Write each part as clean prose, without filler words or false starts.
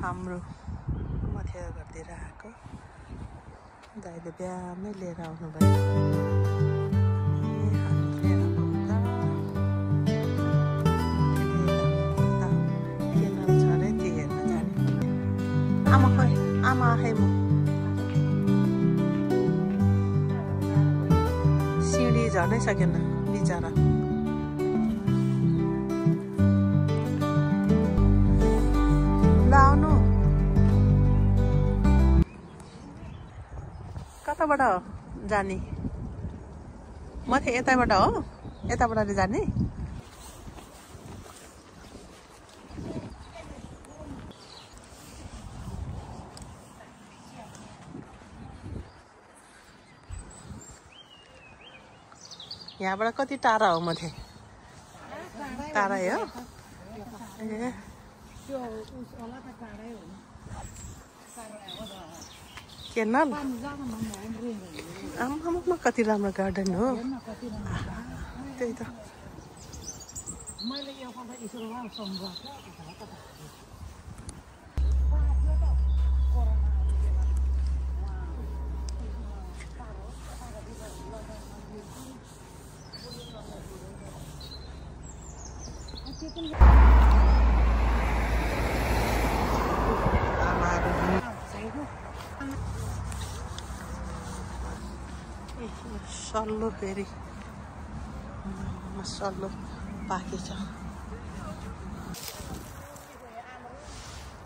हाम्रो मथेरा घरतिर आएको दाइले बिहानै लिएर आउनुभयो। आमा खै आमा आए म सिँढी झर्नै सकेन बिचरा। आउनु कताबाट जाने? मथे यताबाट हो, यताबाट जाने। यहाँबाट कति टाढा हो मथे टाढै हो ए केनल आम्मामा कति राम्रो गार्डन हो त्यही त सल्लो फेरि सल्लो पाकेछ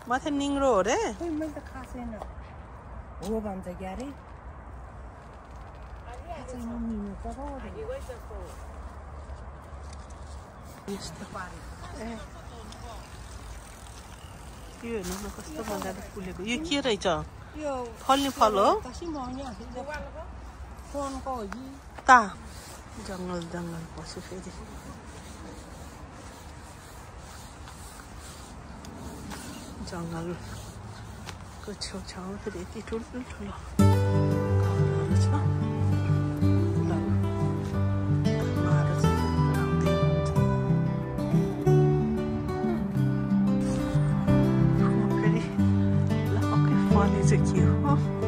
माथि निङ्रो हो रे मैले त खास छैन हो भन्छ क्यारे यो हेर्नु न कस्तो मजाले फुलेको यो के रहेछ फल्ने फल हो ता जङ्गल जङ्गल पस्यो फेरि जङ्गलको छेउछाउमा फेरि यति ठुल्ठुलो घरहरू छ फेरि लपक्कै फले चाहिँ के हो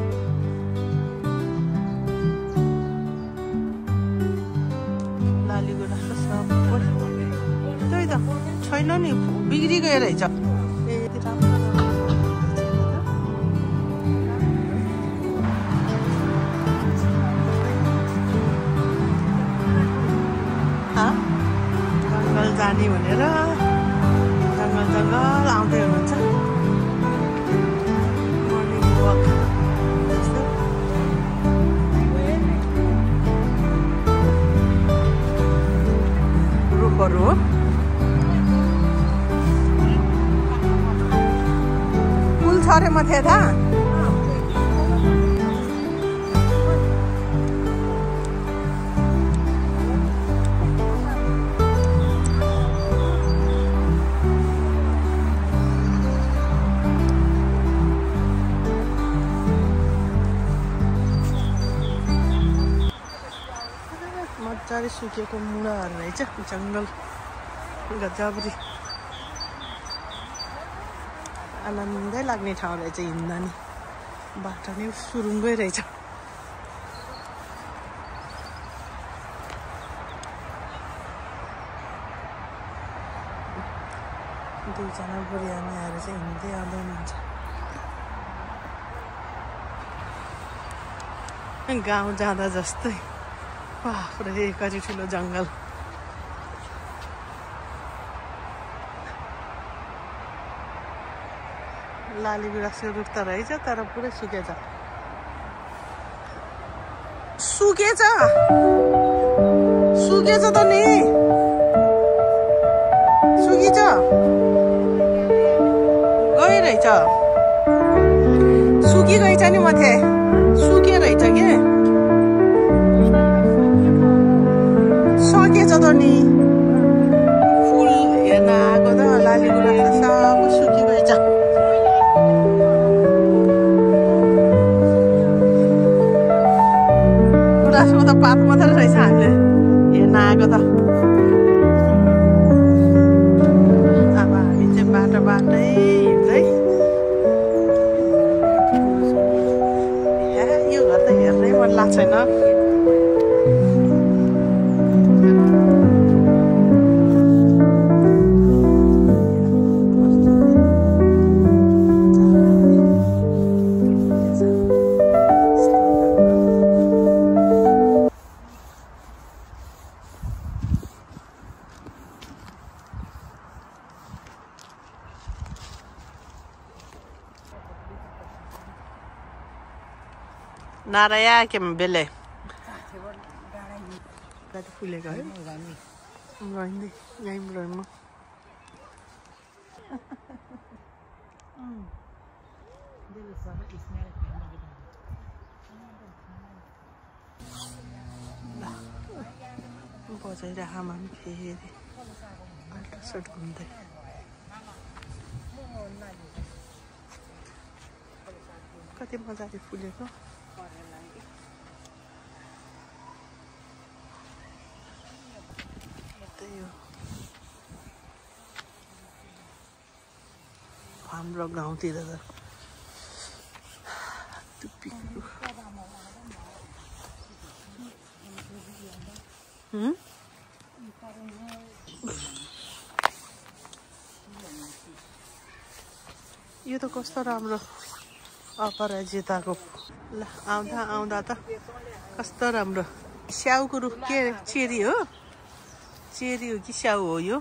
छैन नि बिग्री गयो रहेछ जङ्गल जाने भनेर जङ्गल जङ्गल आउँदै हुनुहुन्छ मर्निङ वक रुखहरू हो अरे माथे था मजाले सुकेको मुढाहरू रहेछ जङ्गल गजाबरी आनन्दै लाग्ने ठाउँ रहेछ हिँड्दा नि बाटो नै सुरुङ्गै रहेछ दुईजना बुढी आमाहरू चाहिँ हिँड्दै आउँदै हुनुहुन्छ गाउँ जाँदा जस्तै बाफ्रे कति ठुलो जङ्गल लाली गुराँसको रुख त रहेछ तर पुरै सुकेछ सुकेछ सुकेछ त नि सुकिछ गइरहेछ सुकी गएछ नि माथे सुके रहेछ के सकेछ त नि फुल हेर्न आएको त लाली गुराँस सब सुकी गएछ गुराँसको त पात मात्रै रहेछ हामीले हेर्न आएको त अब हामी चाहिँ बाटो बाटै हिँड्दै यो घर त हेर्नै मन लाग्छ छैन नाराया के बेले कति फुलेको है गइँदै यहीँबाट म बजाइरह आमाम फेरि अल्ट्रासाउन्ड घुम्दै कति मजाले फुलेको त्यही हो हाम्रो गाउँतिर त यो त कस्तो राम्रो अपराजिताको ल आउँदा आउँदा त कस्तो राम्रो स्याउको रुख के चेरी हो चेरी हो कि स्याउ हो यो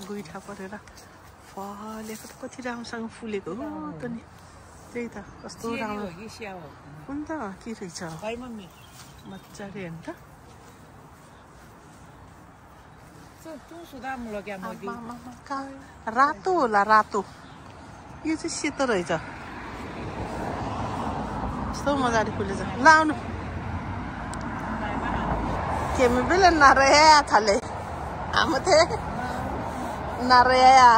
गुइठा परेर फलेको त कति राम्रोसँग फुलेको हो त नि त्यही त कस्तो राम्रो कुन त के रहेछ मजाले हेर्नु त रातो होला रातो यो चाहिँ सेतो रहेछ कस्तो मजाले फुलेछ ल आउनु केमी बेला नाराया थाले आमथे नाराया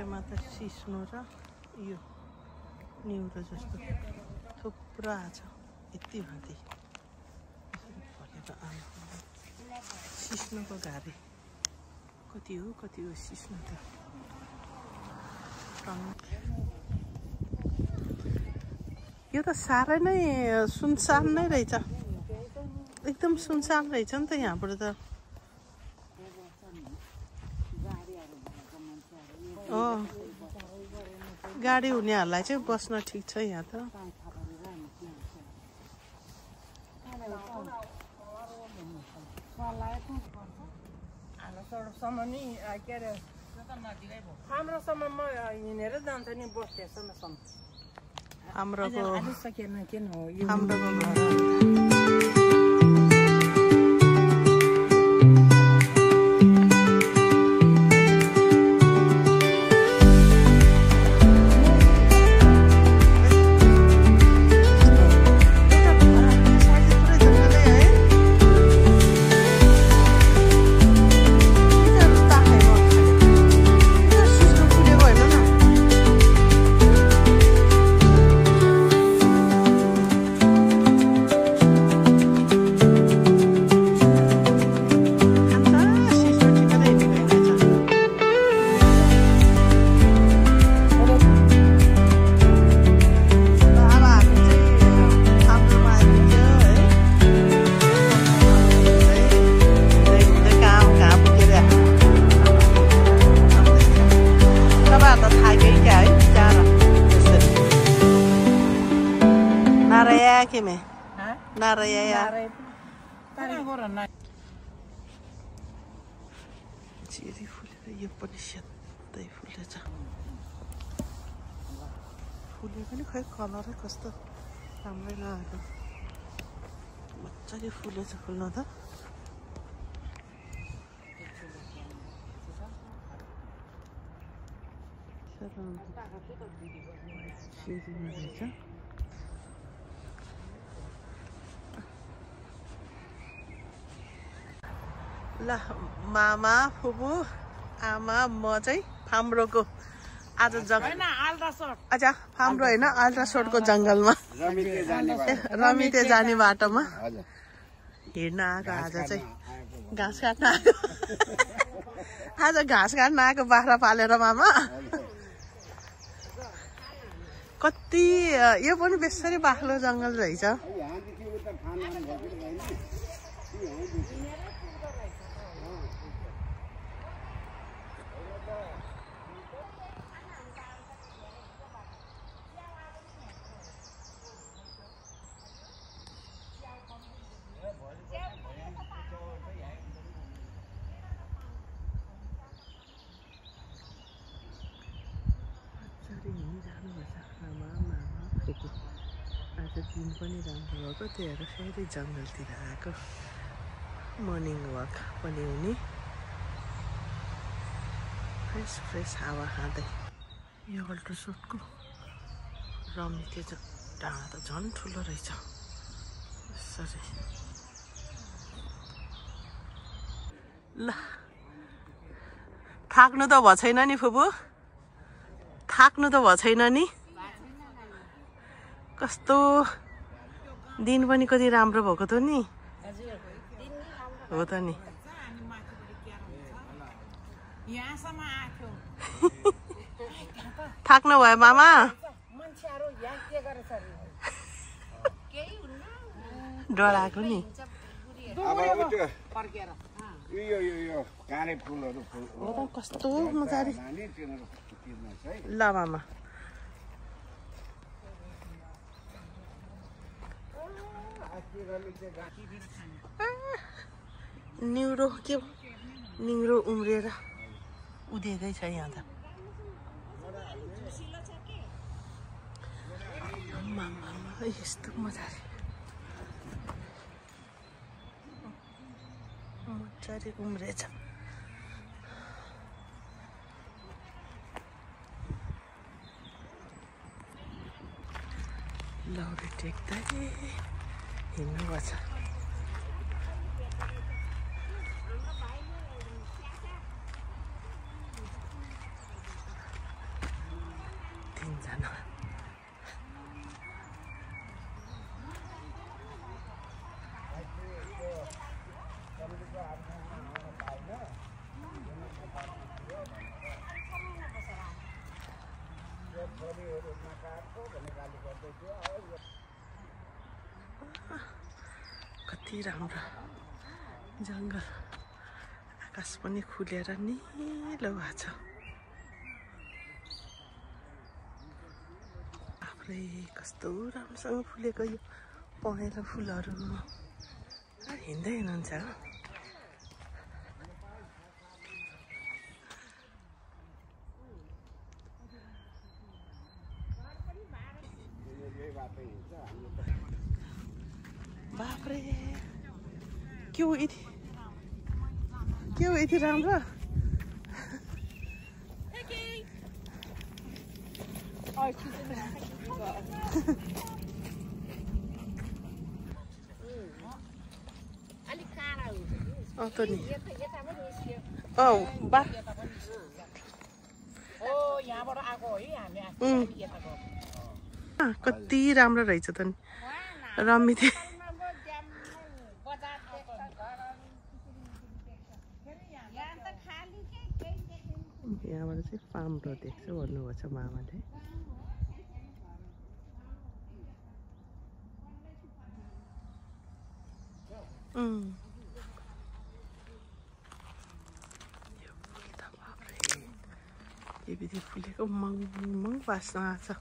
मात्र सिस्नो र यो निउरो जस्तो थुप्रो आछ यति भाँति सिस्नोको घारी कति हो सिस्नो त यो त साह्रै नै सुनसान नै रहेछ एकदम सुनसान रहेछ नि त यहाँबाट त गाडी हुनेहरूलाई चाहिँ बस्न ठिक छ यहाँ त हाम्रोसम्म हिँडेर जान्छ नि बस्टेसम्म हाम्रोको चेरी फुलेर यो पनि सेतै फुलेछ फुले पनि खै कलरै कस्तो राम्रै नआएको मजाले फुलेछ फुल्न त चेरीमा रहेछ ल मामा फुपू आमा म चाहिँ फाम्रो आज अच्छा फाम्रो होइन अल्ट्रासाउन्डको जङ्गलमा रमिते जाने बाटोमा हिँड्न आएको आज चाहिँ घाँस काट्न आएको आज घाँस काट्न आएको बाख्रा पालेर मामा कति यो पनि बेसरी बाक्लो जङ्गल रहेछ आज दिन पनि राम्रो भएको त्यही भएर फेरि जङ्गलतिर आएको मर्निङ वाक पनि हुने फ्रेस फ्रेस हावा खाँदै यो अल्ट्रासाउन्डको रमिते डाँडा त झन् ठुलो रहेछ यसरी ल थाक्नु त भएको छैन नि फुपू थाक्नु त भएको छैन नि कस्तो दिन पनि कति राम्रो भएको त नि हो त नि थाक्नु भयो मामा डराएको नि हो त कस्तो मजाले ल मामा निउरो के निउरो उम्रिएर उधिएकै छ यहाँ त यस्तो मजाले मजाले उम्रेछ लौरी टेक्दै हिँड्नु छ तिनजना कति राम्रो जङ्गल आकाश पनि खुलेर निलो भएको छ बाफ्रे कस्तो राम्रोसँग फुलेको यो पहेँलो फुलहरू हिँड्दै हुनुहुन्छ बाफ्रे के हो यति राम्रो त नि बा कति राम्रो रहेछ त नि रमिते यहाँबाट चाहिँ फार्म रोड देख्छ भन्नुभएको छ मामाले यो फुल त बाफ्रे यो बित्ति फुलेको मङ बास्न आएको छ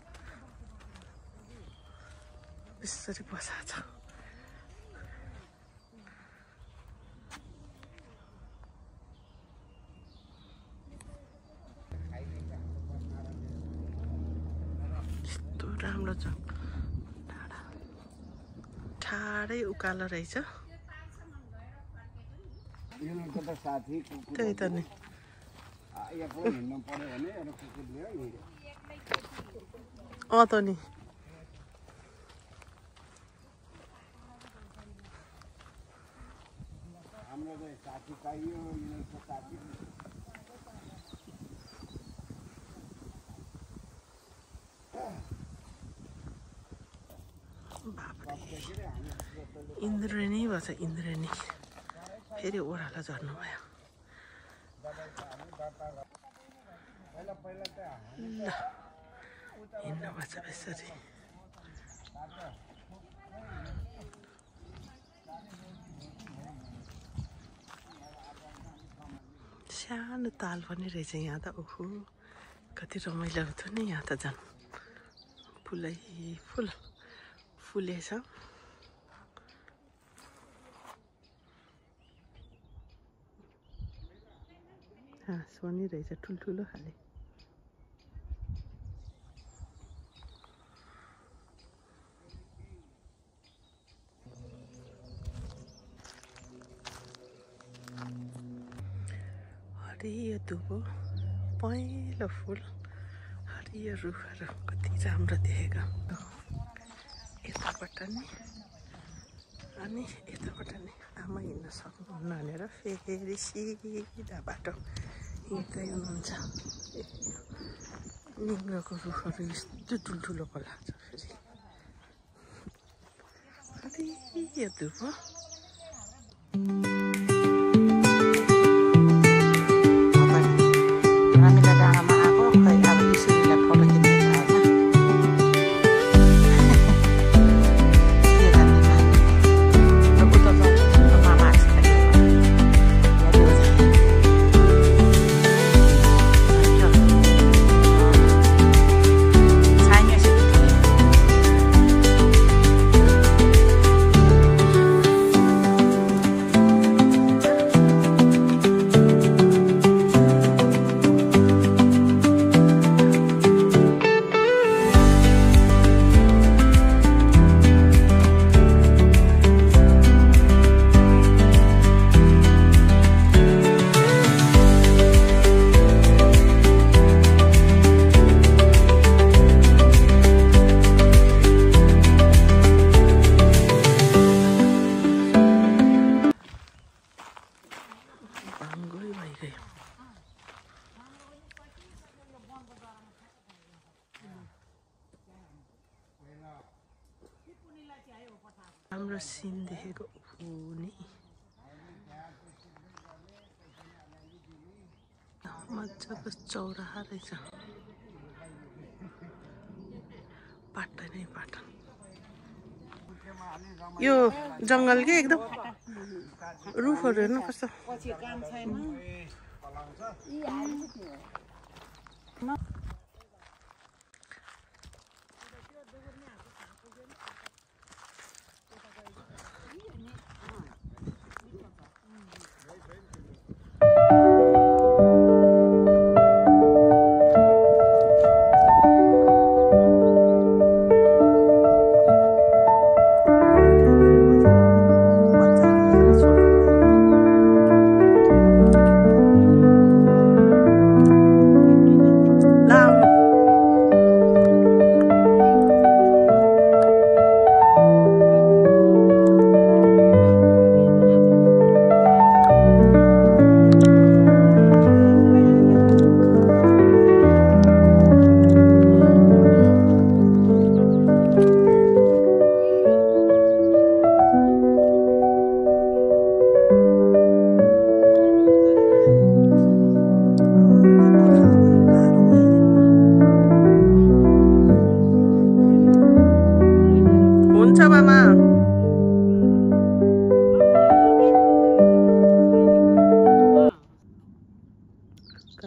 यसरी बसाएको छ राम्रो छ ठाडै उकालो रहेछ त्यही त नि त नि इन्द्रेणी भन्छ इन्द्रेणी फेरि ओह्रालो झर्नुभयो हिँड्नु भएको छ यसरी सानो ताल पनि रहेछ यहाँ त ओहो कति रमाइलो हुन्थ्यो नि यहाँ त झन् फुलै फुल फुलेछ हाँस पनि रहेछ ठुल्ठुलो खाले हरियो दुबो पहेँलो फुल हरियो रुखहरू कति राम्रो देखेको यताबाट नि अनि यताबाट नि आमा हिँड्न सक्नुहुन्न भनेर फेरि सिधा बाटो हिँड्दै हुनुहुन्छ निङ्ग्रोको रुखहरू यस्तो ठुल्ठुलो खोला छ फेरि हरियो दुबो राम्रो सिन देखेको नि मजाको चौराहा रहेछ पाटा नै पाटा यो जङ्गल के एकदम रुखहरू हेर्नु कस्तो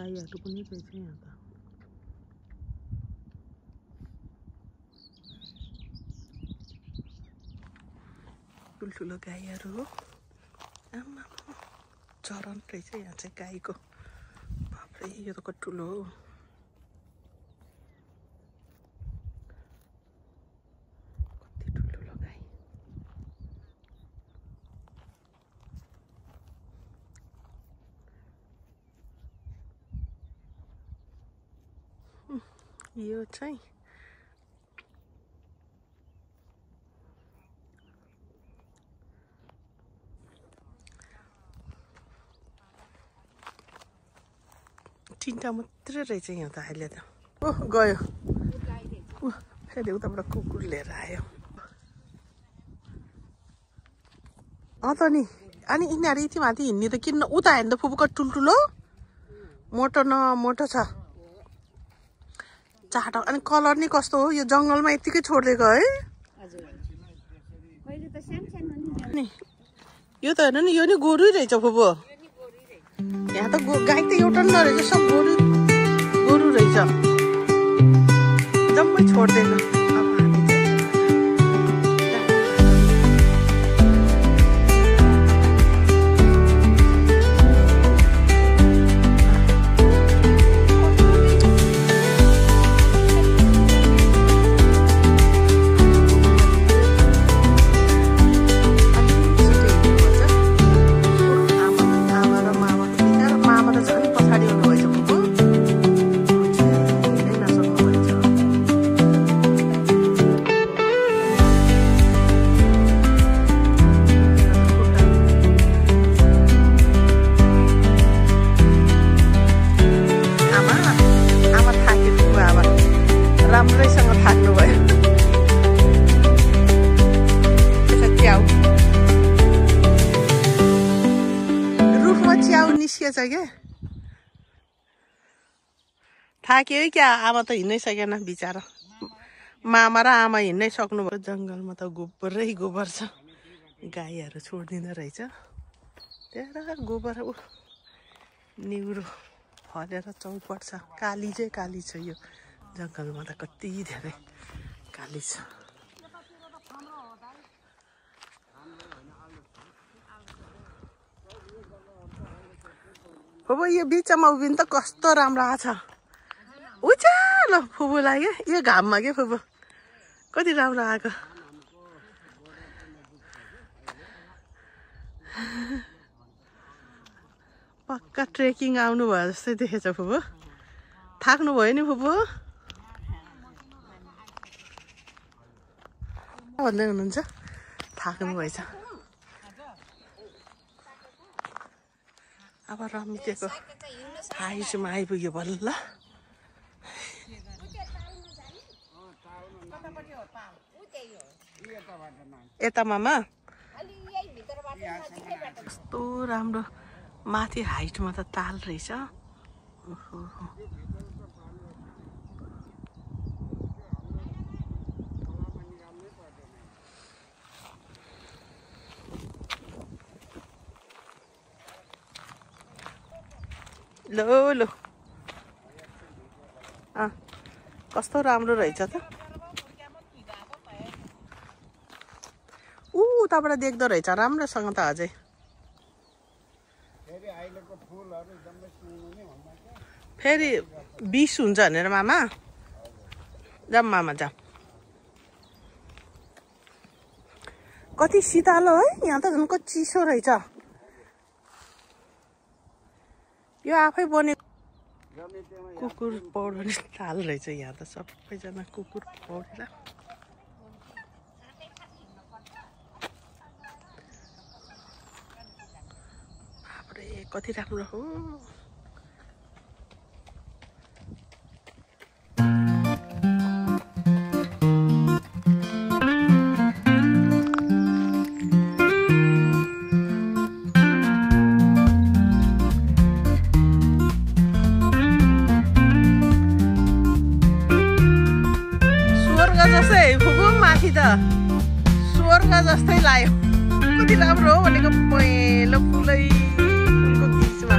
गाईहरू पनि रहेछ यहाँ त ठुल्ठुलो गाईहरू हो आमा चरन रहेछ यहाँ चाहिँ गाईको बाफ्रे यो त कति ठुलो हो कति ठुल्ठुलो गाई यो चाहिँ तिनवटा मात्रै रहेछ यहाँ त अहिले त ओह गयो फेरि उताबाट कुकुर लिएर आयो त नि अनि यिनीहरू यति माथि हिँड्ने त किन उता हेर्नु त फुपूको ठुल्ठुलो मोटो न मोटो छ चाटो अनि कलर नि कस्तो हो यो जङ्गलमा यतिकै छोडिदिएको है नि यो त हेर्नु नि यो नि गोरु रहेछ फुपू यहाँ त गाई त एउटा नरहेछ सब गोरु रहेछ जम्मै छोड्दैन थाकेछ के थाक्यो क्या आमा त हिँड्नै सकेन बिचारा मामा र आमा हिँड्नै सक्नुभयो जङ्गलमा त गोबरै गोबर छ गाईहरू छोडिदिँदो रहेछ त्यहाँ गोबर निउरो फलेर चौपट छ काली चाहिँ काली छ यो जङ्गलमा त कति धेरै काली छ फुपू यो बिचमा उभिनु त कस्तो राम्रो आछ उचालो फुपूलाई क्या यो घाममा क्या फुपू कति राम्रो आएको पक्का ट्रेकिङ आउनु भयो जस्तै देखेछ फुपू थाक्नु भयो नि फुपू भन्दै हुनुहुन्छ थाक्नु भएछ अब रमितेको हाइटमा आइपुग्यो बल्ल यता मामा कस्तो राम्रो माथि हाइटमा त ताल रहेछ लो लो कस्तो राम्रो रहेछ त उताबाट देख्दो रहेछ राम्रोसँग त अझै फेरि 20 हुन्छ भनेर मामा जाम मामा जाम कति शीतलो है यहाँ त झन् कति चिसो रहेछ यो आफै बने कुकुर पौड्ने ताल रहेछ यहाँ त सबैजना कुकुर पौडेर बाफ्रे कति राम्रो हो स्वर्ग जस्तै लाग्यो कति राम्रो हो भनेको पहेँलो फुलै फुलको बिचमा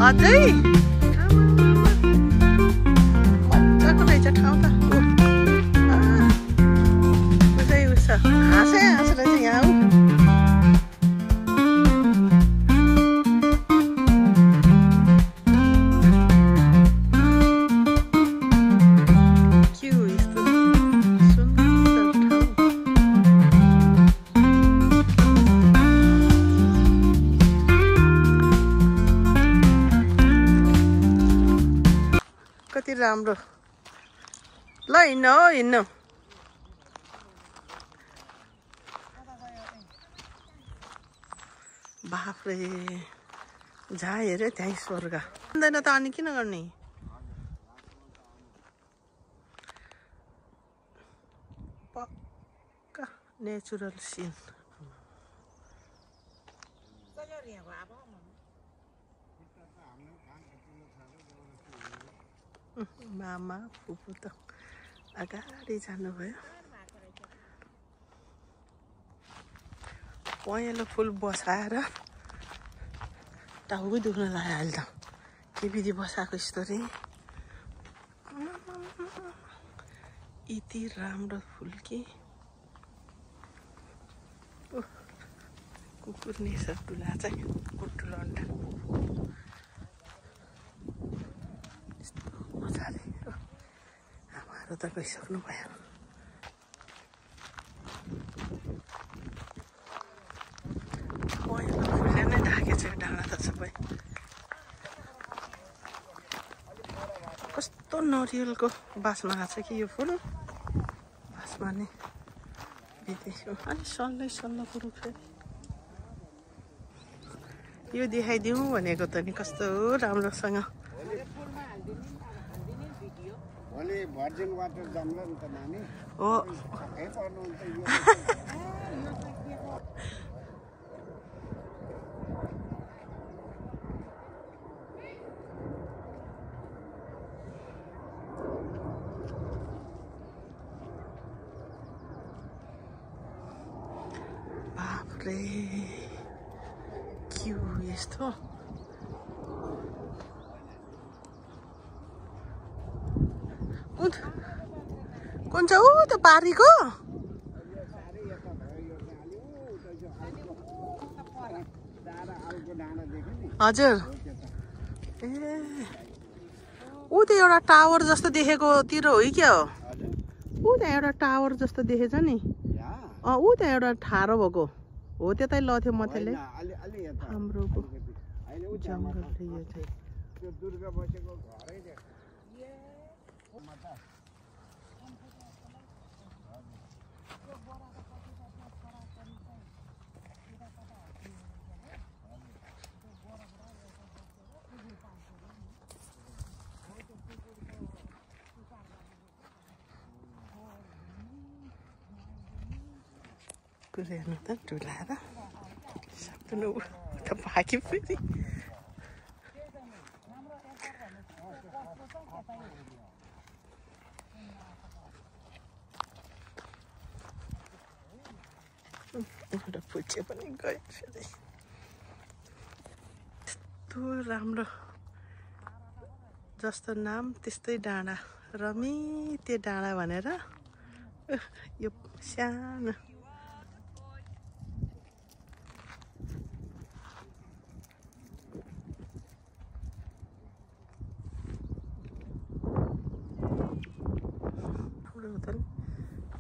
अझै मजाको रहेछ ठाउँ त उतै उस हाँसै हाँस रहेछ यहाँ राम्रो ल हिँड्नु हो हिँड्नु बाफ्रे जहाँ हेऱ्यो त्यहीँ स्वर्ग हुँदैन त अनि किन गर्ने पक्का नेचुरल सिन मामा फुपू त अगाडि जानुभयो पहेँलो फुल बसाएर टाउकै दुख्न लाग्यो अहिले त के विधि बसाएको यस्तो रे यति राम्रो फुल कि कुकुर नेसर टुला चाहिँ कुटुलो अन्डा मजाले आमाहरू त गइसक्नु भयो पहेँलो फुलले नै ढाकेछ डाँडा त सबै कस्तो नरिवलको बासमा आएको छ कि यो फुल बासमा नै बितेको अनि सल्लो कुरो फेरि यो देखाइदिउँ भनेको त नि कस्तो राम्रोसँग हो बाफ्रे क्यू यस्तो कुन चाहिँ ऊ त्यो पारीको हजुर ए ऊ त एउटा टावर जस्तो देखेको तिर हो क्या हो ऊ त्यहाँ एउटा टावर जस्तो देखेछ नि ऊ त्यहाँ एउटा ठाडो भएको हो त्यतै लथ्यो मथेले हाम्रोको जङ्गल थियो चाहिँ हेर्नु त ढुलाएर सक्नु त भाग्यो फेरि एउटा पुच्छे पनि गयो फेरि यस्तो राम्रो जस्तो नाम त्यस्तै डाँडा रमिते डाँडा भनेर यो सानो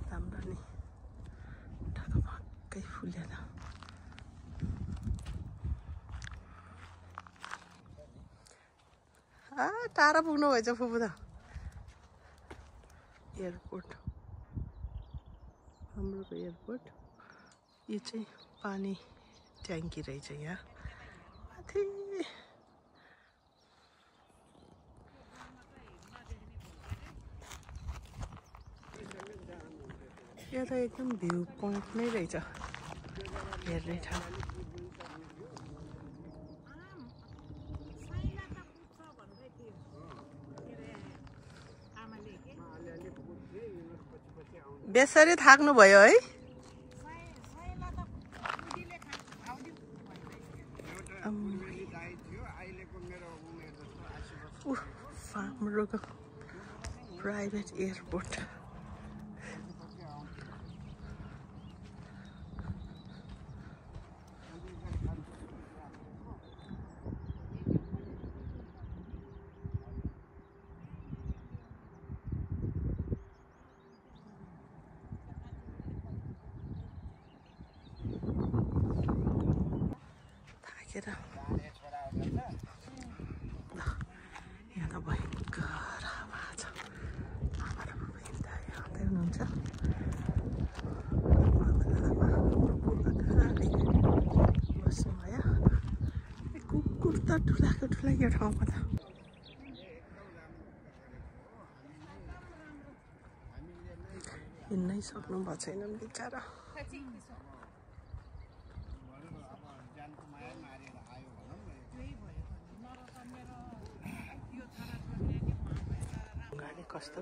राम्रो नि ढकमक्कै फुलेर टाढा पुग्नु भएछ फुपू त एयरपोर्ट हाम्रोको एयरपोर्ट यो चाहिँ पानी ट्याङ्की रहेछ यहाँ माथि यो त एकदम भ्यू पोइन्ट नै रहेछ हेर्ने ठाउँ बेसरी थाक्नु भयो है हाम्रोको प्राइभेट एयरपोर्ट यहाँ त भयङ्कर हावा छ आमाहरू हिँड्दै हुनुहुन्छ बस्नु भयो कुकुर त ठुलाको ठुला यो ठाउँमा त हिँड्नै सक्नु भएको छैन बिचरा कस्तो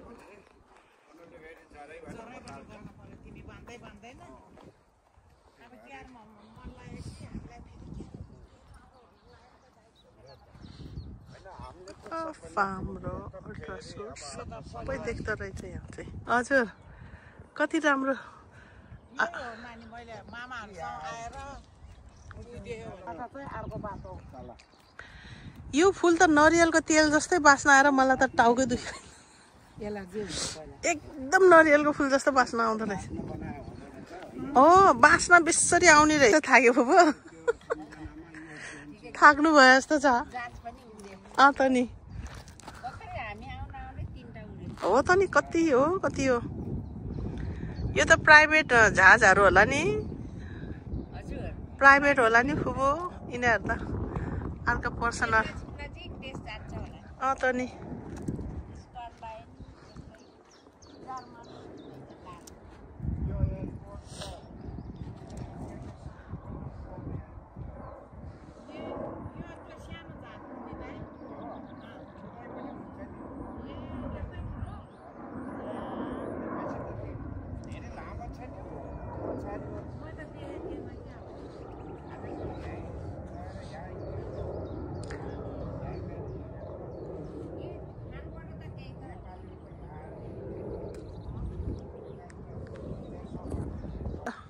फार्म र अल्ट्रासाउन्ड सबै देख्दो रहेछ यहाँ चाहिँ हजुर कति राम्रो यो फुल त नरियलको तेल जस्तै बास्ना आएर मलाई त टाउकै दुख्यो एकदम नरियलको फुल जस्तो बास्ना आउँदो रहेछ बास्ना बेसरी आउने रहेछ थाक्यो फुपू थाक्नु भयो जस्तो छ त नि हो त नि कति हो यो त प्राइभेट जहाजहरू होला नि प्राइभेट होला नि फुपू यिनीहरू त अर्को पर्सनल त नि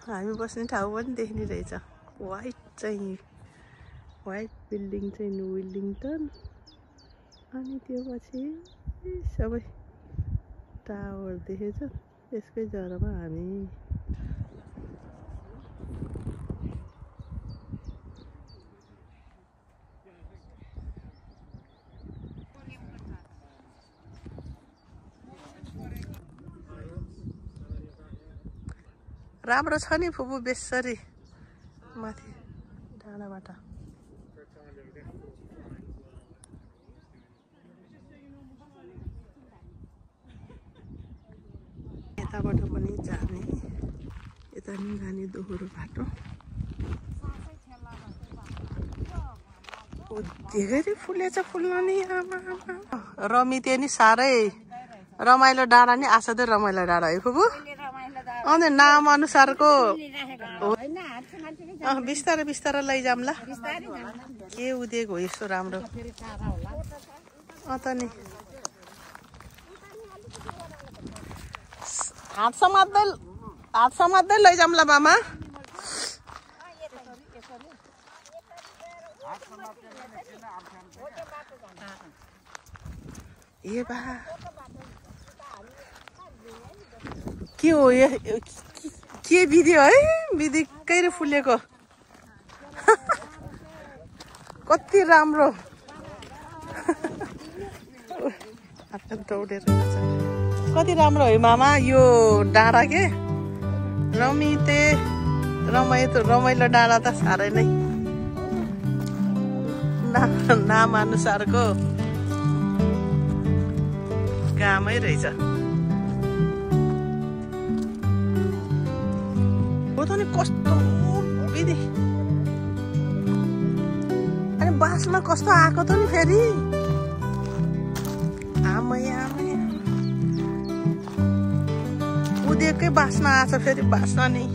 हामी बस्ने ठाउँ पनि देख्ने रहेछ। व्हाइट बिल्डिङ चाहिँ न्यू विलिङटन, अनि त्यो पछि सबै टावर देखेछ। त्यसकै जरामा हामी राम्रो छ नि फुपू बेसरी माथि डाँडाबाट। यताबाट पनि जाने, यता नि जाने दोहोरो बाटो। धेरै फुलेछ फुल्न नि। रमिते नि साह्रै रमाइलो डाँडा नि आसादै रमाइलो डाँडा है फुपू। अनि नाम अनुसारको बिस्तारै बिस्तारै लैजाऊँ ल। के उदेको हो यस्तो राम्रो त नि। हात समात्दै लैजाऊँ ल मामा। ए बा के हो यो? के भिडियो है? बिदिक्कै फुलेको कति राम्रो। दौडेर कति राम्रो है मामा यो डाँडा के। रमाइलो डाँडा त साह्रै नै नाम अनुसारको गामै रहेछ। हो त नि कस्तो विधि। अनि बासमा कस्तो आएको त नि फेरि। आमै उदेकै बास्ना आछ फेरि। बास्ना नि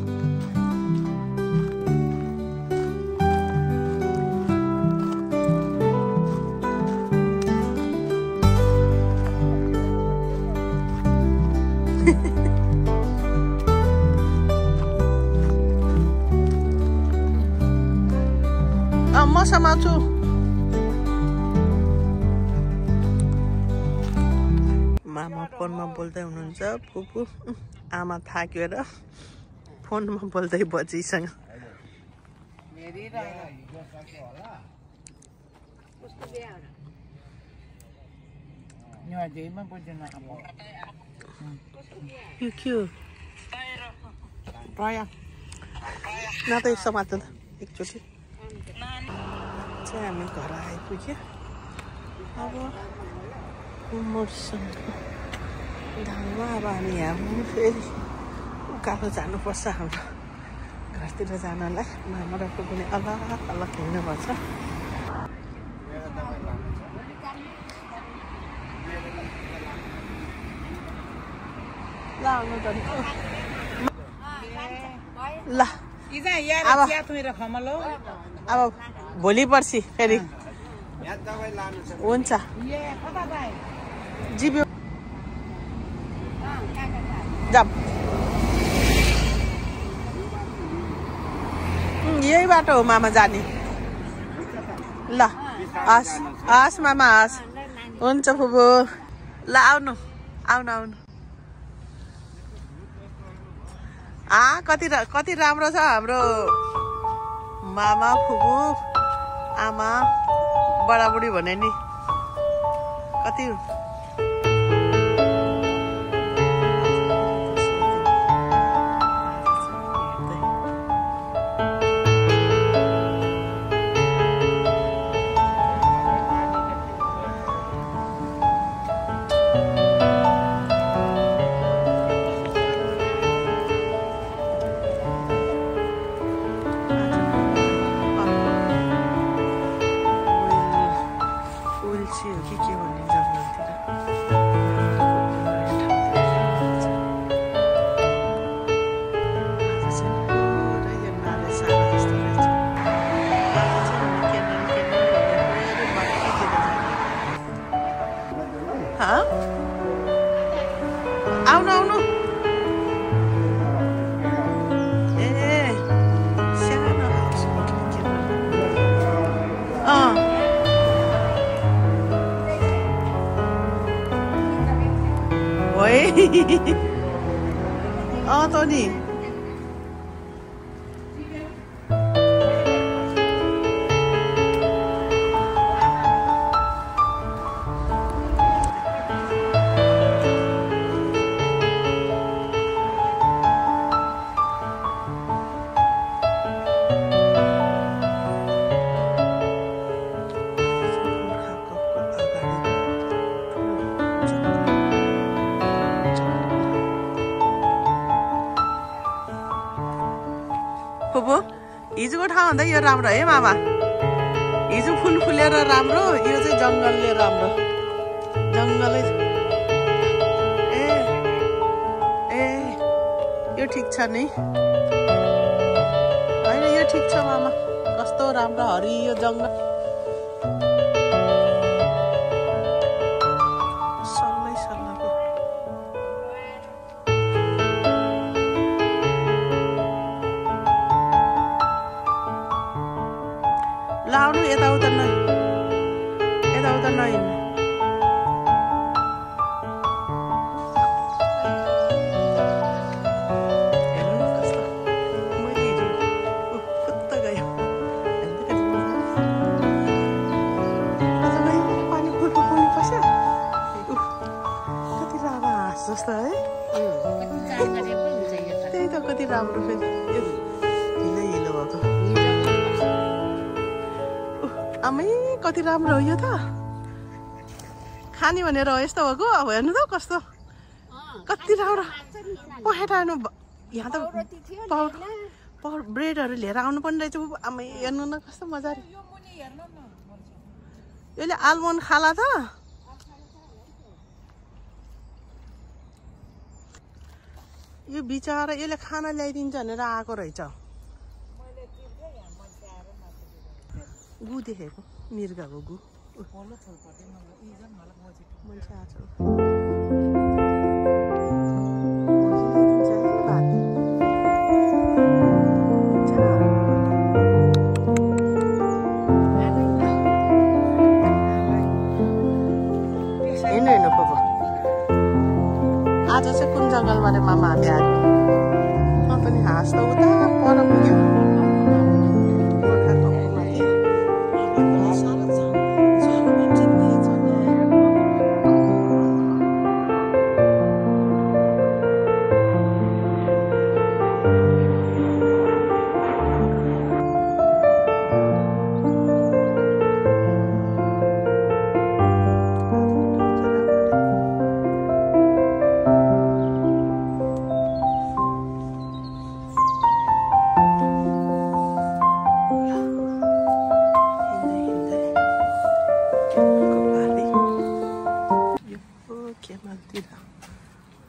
म समाउँछु। मामा फोनमा बोल्दै हुनुहुन्छ। फुपू आमा थाकेर फोनमा बोल्दै बजीसँग। यो के हो? न त समात्नु त एकचोटि चाहिँ हामी घर आइपुग्यो। अब उमरसँग धाममा अब हामी यहाँ फेरि उकालो जानुपर्छ हाम्रो घरतिर जानलाई। मामा र पुग्ने अलग हिँड्नुपर्छ। ल आउनु त ल। अब भोलि पर्सि फेरि हुन्छ। जिब्यो जाम यही बाटो हो मामा जाने। ल हस् मामा हस्। हुन्छ फुपू ल आउनु। कति राम्रो छ हाम्रो मामा फुपू आमा बडाबुडी भने नि कति त नि फुपू हिजोको ठाउँभन्दा यो राम्रो है मामा हिजो फुल फुलेर राम्रो यो चाहिँ जङ्गलले राम्रो जङ्गलै ए ए यो ठिक छ नि होइन यो ठिक छ मामा कस्तो राम्रो हरियो जङ्गल लाउनु यताउता नहिँड्नु हेर्नु कस्तो मैले हिजो फुत्त गयो पानी फुल्नु पर्छ कति राम्रो हाँस जस्तो है त्यही त कति राम्रो फेरि हिलो हिलो भएको आमै कति राम्रो हो यो त खाने भनेर हो यस्तो भएको अब हेर्नु त कस्तो कति राम्रो पखेटानु यहाँ त ब्रेडहरू लिएर आउनु पर्ने रहेछ आमै हेर्नु न कस्तो मजाले यसले आलमोन्ड खाला त यो बिचरा यसले खाना ल्याइदिन्छ भनेर आएको रहेछ गु देखेको मिर्गाको गु हेर्नु पोपो आज चाहिँ कुन जङ्गलबाट मामा हामी आयो पनि हाँस त उता पर पुग्यो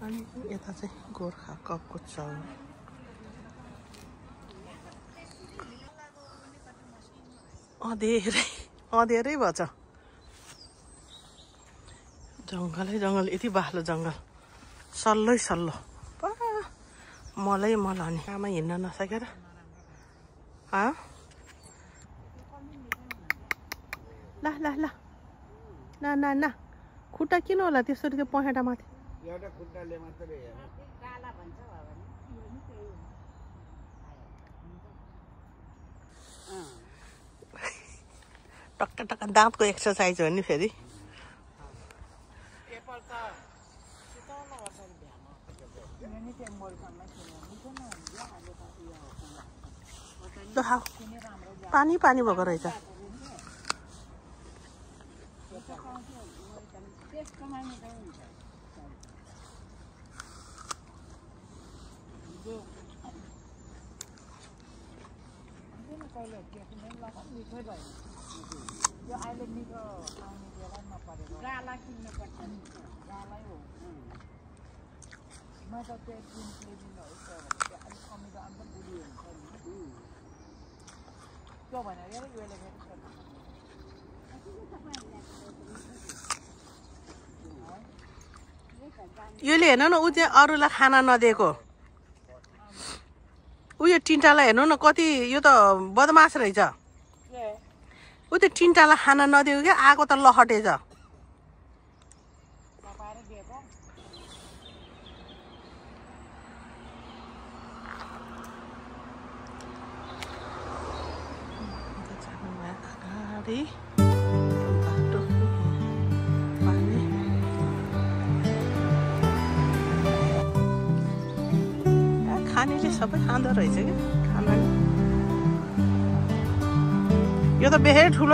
अनि यता चाहिँ गोर्खा कपको चाउ अँधेरै भएछ जङ्गलै जङ्गल यति बाक्लो जङ्गल सल्लै सल्लो मलाई अनि आमा हिँड्न नसकेर ला ला ला ना ना ना खुट्टा किन होला त्यसरी त्यो पखेटा माथि एउटा खुट्टाले मात्रै काला भन्छ टक्क टक्क दाँतको एक्सर्साइज हो नि फेरि पानी पानी भएको रहेछ यो अहिले निको आउने बेलामा परेको गाला किन्नु पर्छ गालै हो म त त्यो दिनले दिन हो त्यो अलिक अमिलो अन्त बुढी हुन्छ नि त्यो भनेर यसले यसले हेर्नु न ऊ चाहिँ अरूलाई खाना नदिएको उयो टिन्टालाई हेर्नु न कति यो त बदमास रहेछ ऊ त्यो टिन्टालाई खाना नदिएको क्या आएको त लहटेछ गाडी बाटो पानी खानेले सबै खाँदो रहेछ क्या खाना यो त बेहे ठुलो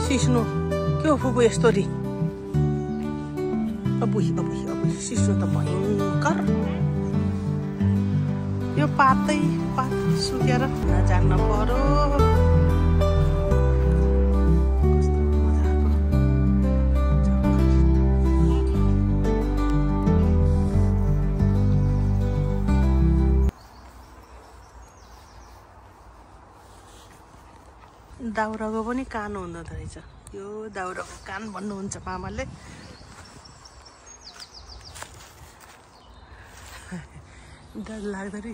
सिस्नो के हो फुपू यस्तो रि अबुई सिस्नो त भयङ्कर यो पातै पात सुकेर जान्न पर्यो दाउराको पनि कान हुँदो रहेछ यो दाउराको कान भन्नुहुन्छ मामाले डर लाग्दो रे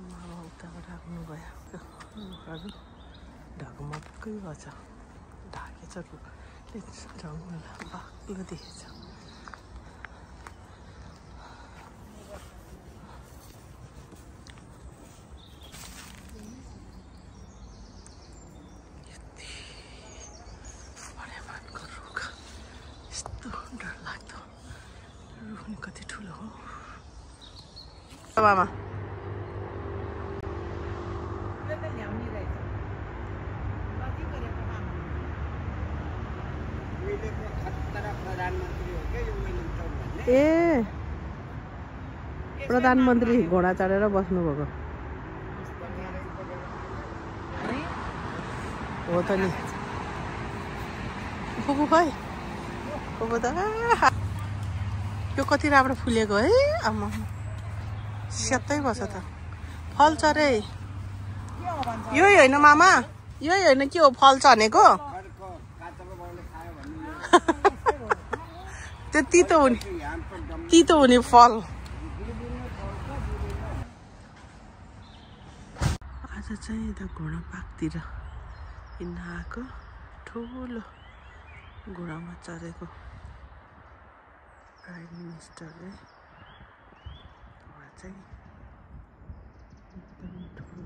मामा उताबाट राख्नु भयो रुखहरू ढकमक्कै भएछ ढाकेछ रुखले जङ्गल बाक्लो देखेछ कति ठुलो हो मामा ए प्रधानमन्त्री घोडा चढेर बस्नु भएको हो त नि फुपू खै फुपू त यो कति राम्रो फुलेको है आमा सेतै बस त फल्छ रे यही होइन मामा यही होइन के हो फल्छ भनेको त्यो तितो हुने फल आज चाहिँ यता घोडा पार्कतिर हिँड्न आएको ठुलो घोडामा चढेको प्राइम मिनिस्टरले चाहिँ एकदम ठुलो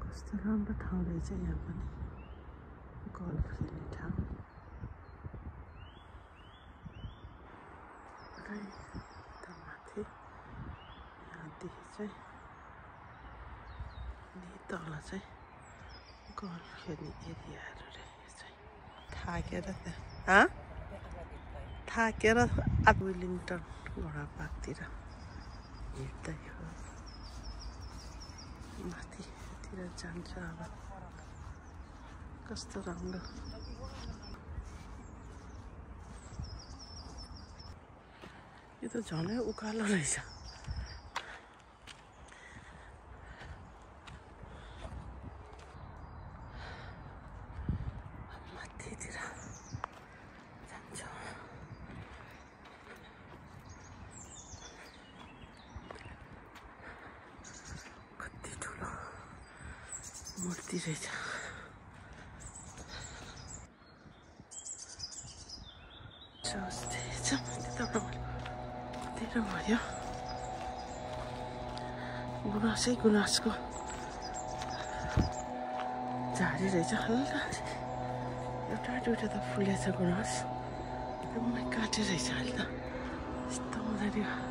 कस्तो राम्रो ठाउँ रहेछ यहाँ पनि गल्फ खेल्ने ठाउँ माथि यहाँदेखि चाहिँ तल चाहिँ गल्फ खेल्ने एरियाहरू रहेछ थाकेर वेलिङटन घोडा पार्कतिर हिँड्दै हो माथितिर जान्छ अब कस्तो राम्रो यो त झनै उकालो रहेछ माथितिर जान्छ कति ठुलो मूर्ति रहेछ भयो गुनासै गुनासको झाडी रहेछ हल्का एउटा दुइटा त फुलेछ गुनास एकदमै काटे रहेछ अहिले त यस्तो मजाले